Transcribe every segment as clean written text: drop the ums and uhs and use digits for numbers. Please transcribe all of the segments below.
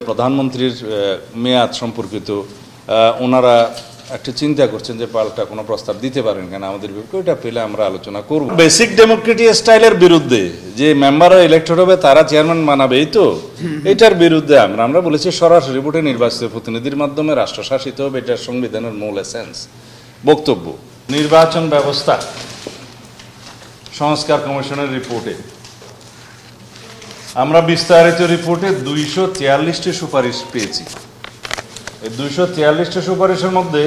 প্রধানমন্ত্রীর মেয়াদ সম্পর্কিত ওনারা একটা চিন্তা করছেন যে পাল্টা কোনো প্রস্তাব দিতে পারেন কেন আমাদের বিপক্ষে, ওইটা পেলে আমরা আলোচনা করব। বেসিক ডেমোক্রেটিক স্টাইলের বিরুদ্ধে যে মেম্বাররা ইলেক্টেড হবে তারা চেয়ারম্যান মানাবে, এই তো এটার বিরুদ্ধে আমরা বলেছি সরাসরি ভোটে নির্বাচিত প্রতিনিধির মাধ্যমে রাষ্ট্রশাসিত হবে, এটার সংবিধানের মূল এসেন্স বক্তব্য। নির্বাচন ব্যবস্থা সংস্কার কমিশনের রিপোর্টে আমরা বিস্তারিত রিপোর্টে 243টি সুপারিশ পেয়েছি। এই 243টি সুপারিশের মধ্যে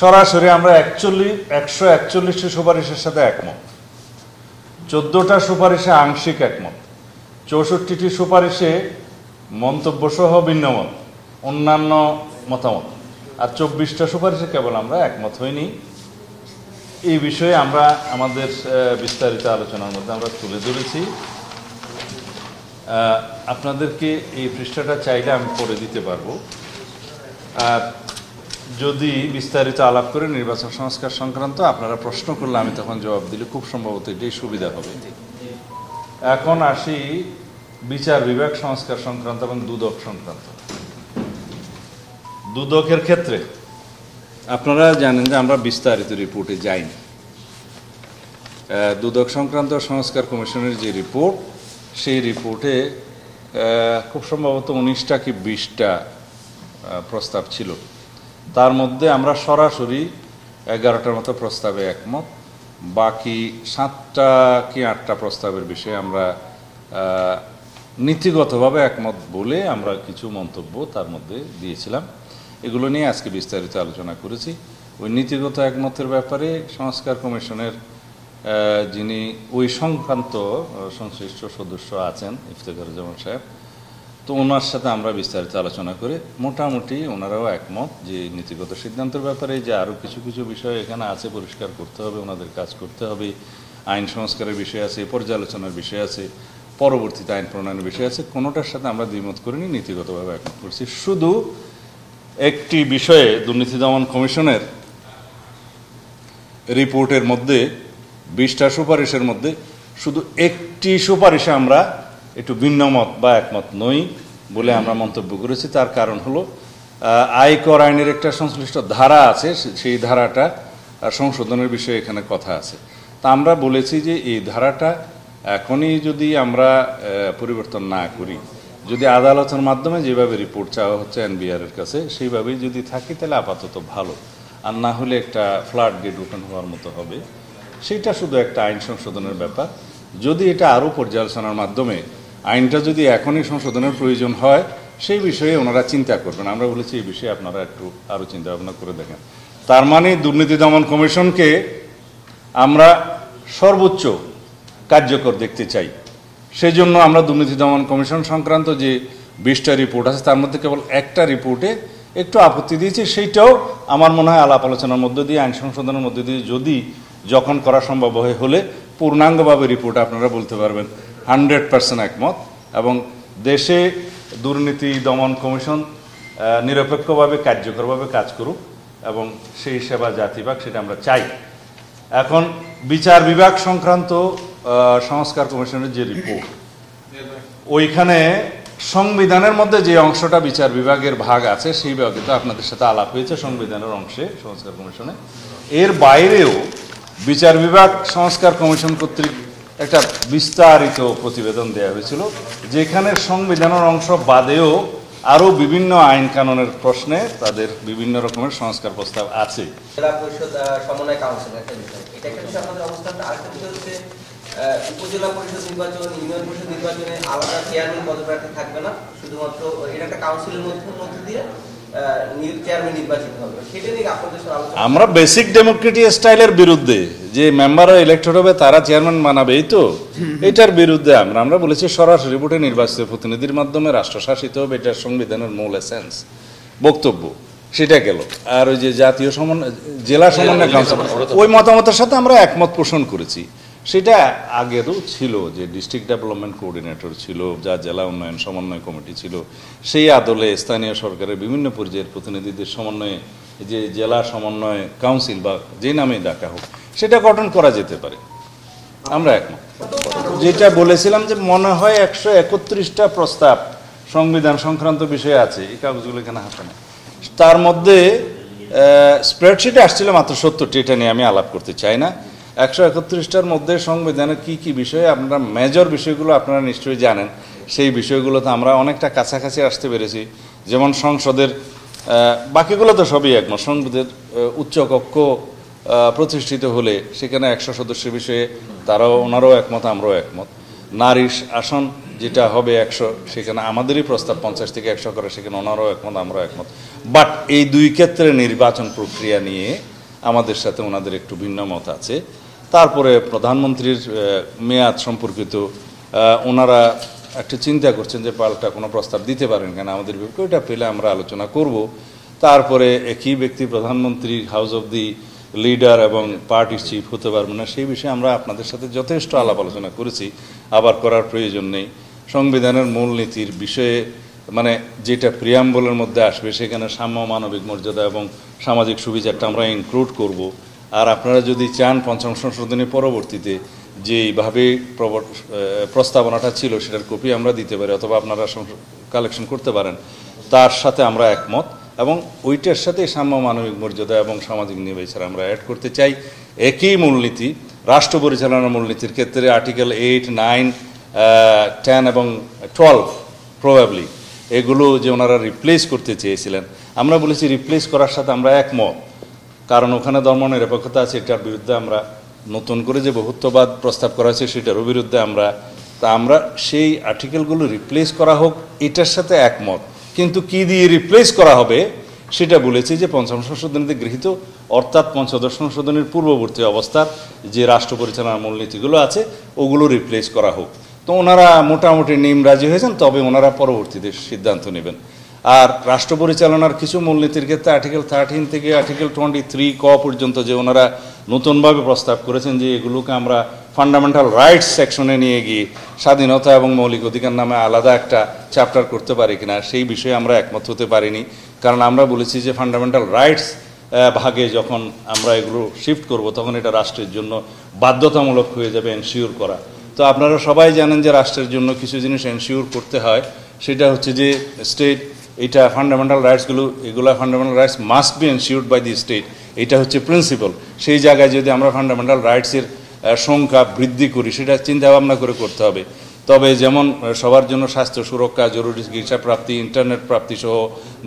সরাসরি আমরা 141টি সুপারিশের সাথে একমত, 14টা সুপারিশে আংশিক একমত, 64টি সুপারিশে মন্তব্য সহ ভিন্নমত, অন্যান্য মতামত, আর 24টা সুপারিশে কেবল আমরা একমত হইনি। এই বিষয়ে আমরা আমাদের বিস্তারিত আলোচনার মধ্যে আমরা তুলে ধরেছি। আপনাদেরকে এই পৃষ্ঠাটা চাইলে আমি পড়ে দিতে পারবো, আর যদি বিস্তারিত আলাপ করে নির্বাচন সংস্কার সংক্রান্ত আপনারা প্রশ্ন করলে আমি তখন জবাব দিলে খুব সম্ভবত এটাই সুবিধা হবে। এখন আসি বিচার বিভাগ সংস্কার সংক্রান্ত এবং দুদক সংক্রান্ত। দুদকের ক্ষেত্রে আপনারা জানেন যে আমরা বিস্তারিত রিপোর্টে যাইনি। দুদক সংক্রান্ত সংস্কার কমিশনের যে রিপোর্ট, সেই রিপোর্টে খুব সম্ভবত 19টা কি 20টা প্রস্তাব ছিল। তার মধ্যে আমরা সরাসরি 11টার মতো প্রস্তাবে একমত, বাকি 7টা কি 8টা প্রস্তাবের বিষয়ে আমরা নীতিগতভাবে একমত বলে আমরা কিছু মন্তব্য তার মধ্যে দিয়েছিলাম। এগুলো নিয়ে আজকে বিস্তারিত আলোচনা করেছি। ওই নীতিগত একমতের ব্যাপারে সংস্কার কমিশনের যিনি ওই সংক্রান্ত সংশ্লিষ্ট সদস্য আছেন ইফতেখারুজ্জামান সাহেব, তো ওনার সাথে আমরা বিস্তারিত আলোচনা করে মোটামুটি ওনারাও একমত যে নীতিগত সিদ্ধান্তের ব্যাপারে যে আরও কিছু কিছু বিষয় এখানে আছে পরিষ্কার করতে হবে, ওনাদের কাজ করতে হবে, আইন সংস্কারের বিষয় আছে, পর্যালোচনার বিষয় আছে, পরবর্তীতে আইন প্রণয়নের বিষয় আছে, কোনোটার সাথে আমরা দ্বিমত করিনি, নীতিগতভাবে একমত করছি। শুধু একটি বিষয়ে দুর্নীতি দমন কমিশনের রিপোর্টের মধ্যে 20টা সুপারিশের মধ্যে শুধু একটি সুপারিশে আমরা একটু ভিন্নমত বা একমত নই বলে আমরা মন্তব্য করেছি। তার কারণ হলো আয়কর আইনের একটা সংশ্লিষ্ট ধারা আছে, সেই ধারাটা সংশোধনের বিষয়ে এখানে কথা আছে। তা আমরা বলেছি যে এই ধারাটা এখনই যদি আমরা পরিবর্তন না করি, যদি আদালতের মাধ্যমে যেভাবে রিপোর্ট চাওয়া হচ্ছে এনবিআর এর কাছে সেইভাবেই যদি থাকি তাহলে আপাতত ভালো, আর না হলে একটা ফ্লাড গেট ওপেন হওয়ার মতো হবে। সেটা শুধু একটা আইন সংশোধনের ব্যাপার। যদি এটা আরও পর্যালোচনার মাধ্যমে আইনটা যদি এখনই সংশোধনের প্রয়োজন হয় সেই বিষয়ে ওনারা চিন্তা করবেন। আমরা বলেছি এই বিষয়ে আপনারা একটু আরও চিন্তা ভাবনা করে দেখেন। তার মানে দুর্নীতি দমন কমিশনকে আমরা সর্বোচ্চ কার্যকর দেখতে চাই। সেই জন্য আমরা দুর্নীতি দমন কমিশন সংক্রান্ত যে 20টা রিপোর্ট আছে তার মধ্যে কেবল একটা রিপোর্টে একটু আপত্তি দিয়েছি। সেইটাও আমার মনে হয় আলাপ আলোচনার মধ্যে দিয়ে, আইন সংশোধনের মধ্যে দিয়ে যদি যখন করা সম্ভব হলে পূর্ণাঙ্গভাবে রিপোর্ট আপনারা বলতে পারবেন 100% একমত, এবং দেশে দুর্নীতি দমন কমিশন নিরপেক্ষভাবে কার্যকরভাবে কাজ করুক এবং সেই সেবা জাতিভাগ সেটা আমরা চাই। এখন বিচার বিভাগ সংক্রান্ত সংস্কার কমিশনের যে রিপোর্ট, ওইখানে সংবিধানের মধ্যে যে অংশটা বিচার বিভাগের ভাগ আছে সেই ভাগে তো আপনাদের সাথে আলাপ হয়েছে সংবিধানের অংশে সংস্কার কমিশনে। এর বাইরেও বিচার বিভাগ সংস্কার কমিশন কর্তৃক একটা বিস্তারিত প্রতিবেদন দেওয়া হয়েছিল, যেখানে সংবিধানের অংশ বাদেও আরও বিভিন্ন আইন কানুনের প্রশ্নে তাদের বিভিন্ন রকমের সংস্কার প্রস্তাব আছে। জেলা পরিষদ সমন্বয় কাউন্সিল একটা বিষয়, এটা একটা বিষয় আমাদের অবস্থানটা। আরেকটা বিষয় হচ্ছে উপজেলা পরিষদ নির্বাচন, ইউনিয়ন পরিষদ নির্বাচনে আলাদা চেয়ারম্যান পদপ্রার্থী থাকবে না, শুধুমাত্র এটা একটা কাউন্সিলের মধ্যে দিয়ে চেয়ারম্যান নির্বাচিত হবে। সেটা নিয়ে আপনাদের সাথে আলোচনা। আমরা বেসিক ডেমোক্রেটিক স্টাইলের বিরুদ্ধে যে মেম্বাররা ইলেক্টেড হবে তারা চেয়ারম্যান মানাবে, এই তো এটার বিরুদ্ধে আমরা বলেছি সরাসরি ভোটে নির্বাচিত প্রতিনিধির মাধ্যমে রাষ্ট্রশাসিত হবে, এটার সংবিধানের মূল এসেন্স বক্তব্য। সেটা গেল। আর ওই যে জাতীয় সমন্বয়, জেলা সমন্বয় কাউন্সিল, ওই মতামতের সাথে আমরা একমত পোষণ করেছি। সেটা আগেরও ছিল যে ডিস্ট্রিক্ট ডেভেলপমেন্ট কোঅর্ডিনেটর ছিল, যা জেলা উন্নয়ন সমন্বয় কমিটি ছিল, সেই আদলে স্থানীয় সরকারের বিভিন্ন পর্যায়ের প্রতিনিধিদের সমন্বয়ে যে জেলা সমন্বয় কাউন্সিল বা যে নামে ডাকা হোক সেটা গঠন করা যেতে পারে। আমরা একমত। যেটা বলেছিলাম যে মনে হয় 131টা প্রস্তাব সংবিধান সংক্রান্ত বিষয় আছে, এই কাগজগুলো এখানে হাতে নেই। তার মধ্যে স্প্রেডশিটে আসছিল মাত্র 70টি, এটা নিয়ে আমি আলাপ করতে চাই না। 131টার মধ্যে সংবিধানের কি কি বিষয়ে আপনারা মেজর বিষয়গুলো আপনারা নিশ্চয়ই জানেন, সেই বিষয়গুলোতে আমরা অনেকটা কাছাকাছি আসতে পেরেছি। যেমন সংসদের বাকিগুলো তো সবই একমত, সংসদের উচ্চকক্ষ প্রতিষ্ঠিত হলে সেখানে 100 সদস্যের বিষয়ে ওনারাও একমত, আমরাও একমত। নারীর আসন যেটা হবে 100, সেখানে আমাদেরই প্রস্তাব 50 থেকে 100 করে, সেখানে ওনারাও একমত, আমরাও একমত। বাট এই দুই ক্ষেত্রে নির্বাচন প্রক্রিয়া নিয়ে আমাদের সাথে ওনাদের একটু ভিন্ন মত আছে। তারপরে প্রধানমন্ত্রীর মেয়াদ সম্পর্কিত ওনারা একটু চিন্তা করছেন যে পাল্টা কোনো প্রস্তাব দিতে পারেন কেন আমাদের বিপক্ষে, ওইটা পেলে আমরা আলোচনা করব। তারপরে একই ব্যক্তি প্রধানমন্ত্রী, হাউস অব দি লিডার এবং পার্টির চিফ হতে পারবেন না, সেই বিষয়ে আমরা আপনাদের সাথে যথেষ্ট আলাপ আলোচনা করেছি, আবার করার প্রয়োজন নেই। সংবিধানের মূলনীতির বিষয়ে মানে যেটা প্রিয়াম্বলের মধ্যে আসবে, সেখানে সাম্য, মানবিক মর্যাদা এবং সামাজিক সুবিচারটা আমরা ইনক্লুড করব। আর আপনারা যদি চান পঞ্চম সংশোধনী পরবর্তীতে যেইভাবে প্রস্তাবনাটা ছিল সেটার কপি আমরা দিতে পারি, অথবা আপনারা কালেকশন করতে পারেন, তার সাথে আমরা একমত। এবং ওইটার সাথে সাম্য, মানবিক মর্যাদা এবং সামাজিক নির্বাচন আমরা অ্যাড করতে চাই। একই মূলনীতি রাষ্ট্র পরিচালনার মূলনীতির ক্ষেত্রে আর্টিকেল 8, 9, 10 এবং 12 প্রবাবলি এগুলো যে ওনারা রিপ্লেস করতে চেয়েছিলেন, আমরা বলেছি রিপ্লেস করার সাথে আমরা একমত, কারণ ওখানে ধর্মনিরপেক্ষতা আছে, এটার বিরুদ্ধে আমরা। নতুন করে যে বহুত্ববাদ প্রস্তাব করা হয়েছে সেটারও বিরুদ্ধে আমরা। তা আমরা সেই আর্টিকেলগুলো রিপ্লেস করা হোক, এটার সাথে একমত। কিন্তু কি দিয়ে রিপ্লেস করা হবে সেটা বলেছি যে পঞ্চম সংশোধনীতে গৃহীত, অর্থাৎ পঞ্চদশ সংশোধনীর পূর্ববর্তী অবস্থার যে রাষ্ট্র পরিচালনার মূলনীতিগুলো আছে ওগুলো রিপ্লেস করা হোক। তো ওনারা মোটামুটি রাজি হয়েছেন, তবে ওনারা পরবর্তীতে সিদ্ধান্ত নেবেন। আর রাষ্ট্র পরিচালনার কিছু মূলনীতির ক্ষেত্রে আর্টিকেল 13 থেকে আর্টিকেল 23 ক পর্যন্ত যে ওনারা নতুনভাবে প্রস্তাব করেছেন যে এগুলোকে আমরা ফান্ডামেন্টাল রাইটস সেকশনে নিয়ে গিয়ে স্বাধীনতা এবং মৌলিক অধিকার নামে আলাদা একটা চ্যাপ্টার করতে পারি কিনা, সেই বিষয়ে আমরা একমত হতে পারিনি। কারণ আমরা বলেছি যে ফান্ডামেন্টাল রাইটস ভাগে যখন আমরা এগুলো শিফট করব, তখন এটা রাষ্ট্রের জন্য বাধ্যতামূলক হয়ে যাবে এনশিওর করা। তো আপনারা সবাই জানেন যে রাষ্ট্রের জন্য কিছু জিনিস এনশিওর করতে হয়, সেটা হচ্ছে যে স্টেট, এটা ফান্ডামেন্টাল রাইটসগুলো, এগুলো fundamental rights must be ensured by the state, এটা হচ্ছে প্রিন্সিপাল। সেই জায়গায় যদি আমরা ফান্ডামেন্টাল রাইটসের সংখ্যা বৃদ্ধি করি, সেটা চিন্তা ভাবনা করে করতে হবে। তবে যেমন সবার জন্য স্বাস্থ্য সুরক্ষা, জরুরি চিকিৎসা প্রাপ্তি, ইন্টারনেট প্রাপ্তি সহ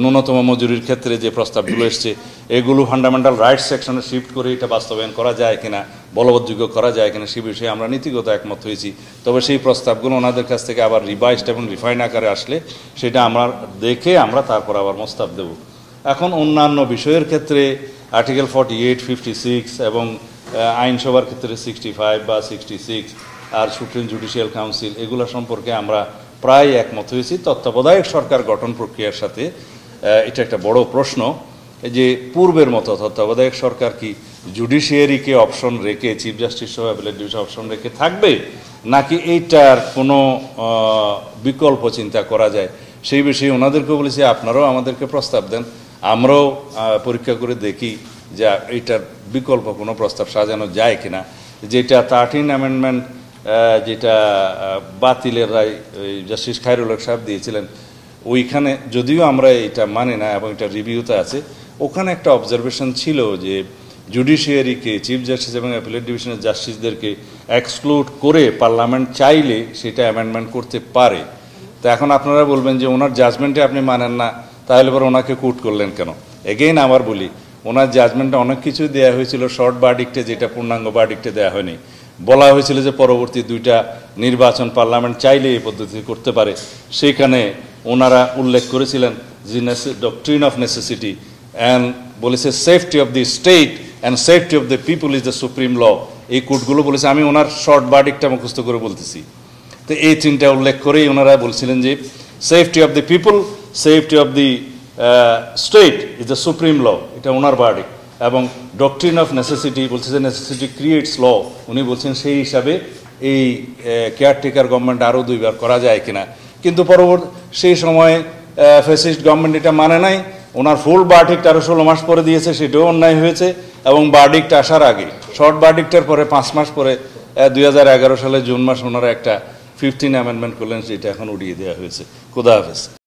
ন্যূনতম মজুরির ক্ষেত্রে যে প্রস্তাবগুলো এসছে, এগুলো ফান্ডামেন্টাল রাইটস সেকশনে শিফট করে এটা বাস্তবায়ন করা যায় কিনা, বলবৎযোগ্য করা যায় কিনা, সে বিষয়ে আমরা নীতিগত একমত হয়েছি। তবে সেই প্রস্তাবগুলো ওনাদের কাছ থেকে আবার রিভাইসড এবং রিফাইন আকারে আসলে সেটা আমরা দেখে আমরা তারপর আবার প্রস্তাব দেব। এখন অন্যান্য বিষয়ের ক্ষেত্রে আর্টিকেল 48, 56 এবং আইনসভার ক্ষেত্রে 65 বা 66 আর সুপ্রিম জুডিশিয়াল কাউন্সিল, এগুলো সম্পর্কে আমরা প্রায় একমত হয়েছি। তত্ত্বাবধায়ক সরকার গঠন প্রক্রিয়ার সাথে এটা একটা বড় প্রশ্ন যে পূর্বের মতো তত্ত্বাবধায়ক সরকার কি জুডিশিয়ারিকে অপশন রেখে, চিফ জাস্টিস সহ অ্যাপিলেট ডিভিশন অপশন রেখে থাকবে, নাকি এইটার কোনো বিকল্প চিন্তা করা যায়, সেই বিষয়ে ওনাদেরকে বলেছি আপনারাও আমাদেরকে প্রস্তাব দেন, আমরাও পরীক্ষা করে দেখি যে এইটার বিকল্প কোনো প্রস্তাব সাজানো যায় কিনা। যেটা 13 অ্যামেন্ডমেন্ট যেটা বাতিলের রায় জাস্টিস খায়রুল হক সাহেব দিয়েছিলেন, ওইখানে যদিও আমরা এটা মানি না এবং এটা রিভিউতে আছে, ওখানে একটা অবজারভেশন ছিল যে জুডিশিয়ারিকে, চিফ জাস্টিস এবং অ্যাপিলেট ডিভিশনের জাস্টিসদেরকে এক্সক্লুড করে পার্লামেন্ট চাইলে সেটা অ্যামেন্ডমেন্ট করতে পারে। তো এখন আপনারা বলবেন যে ওনার জাজমেন্টে আপনি মানেন না, তাহলে পরে ওনাকে কোট করলেন কেন? এগেইন আবার বলি, ওনার জাজমেন্টে অনেক কিছু দেওয়া হয়েছিল শর্ট ভার্ডিক্টে, যেটা পূর্ণাঙ্গ ভার্ডিক্টে দেওয়া হয়নি। বলা হয়েছিল যে পরবর্তী 2টা নির্বাচন পার্লামেন্ট চাইলে এই পদ্ধতি করতে পারে, সেখানে ওনারা উল্লেখ করেছিলেন যে ডক্ট্রিন অফ নেসেসিটি অ্যান্ড বলেছে safety of the state and safety of the people is the supreme law, এই কোডগুলো বলেছে। আমি ওনার শর্ট ভার্ডিক্টটা মুখস্থ করে বলতেছি। তো এই 3টা উল্লেখ করেই ওনারা বলছিলেন যে safety of the people, safety of the state is the supreme law, এটা ওনার ভার্ডিক্ট। এবং ডক্ট্রিন অফ নেসেসিটি বলছে যে নেসেসিটি ক্রিয়েটস ল, উনি বলছেন সেই হিসাবে এই কেয়ারটেকার গভর্নমেন্ট আরও 2বার করা যায় কিনা। কিন্তু পরবর্তী সেই সময়ে ফ্যাসিস্ট গভর্নমেন্ট এটা মানে নাই, ওনার ফুল ভার্ডিক্ট আরও 16 মাস পরে দিয়েছে, সেটাও অন্যায় হয়েছে। এবং ভার্ডিক্ট আসার আগে, শর্ট ভার্ডিক্টের পরে 5 মাস পরে 2011 সালে জুন মাস ওনারা একটা 15 অ্যামেন্ডমেন্ট করলেন, যেটা এখন উড়িয়ে দেওয়া হয়েছে। খোদা হাফেজ।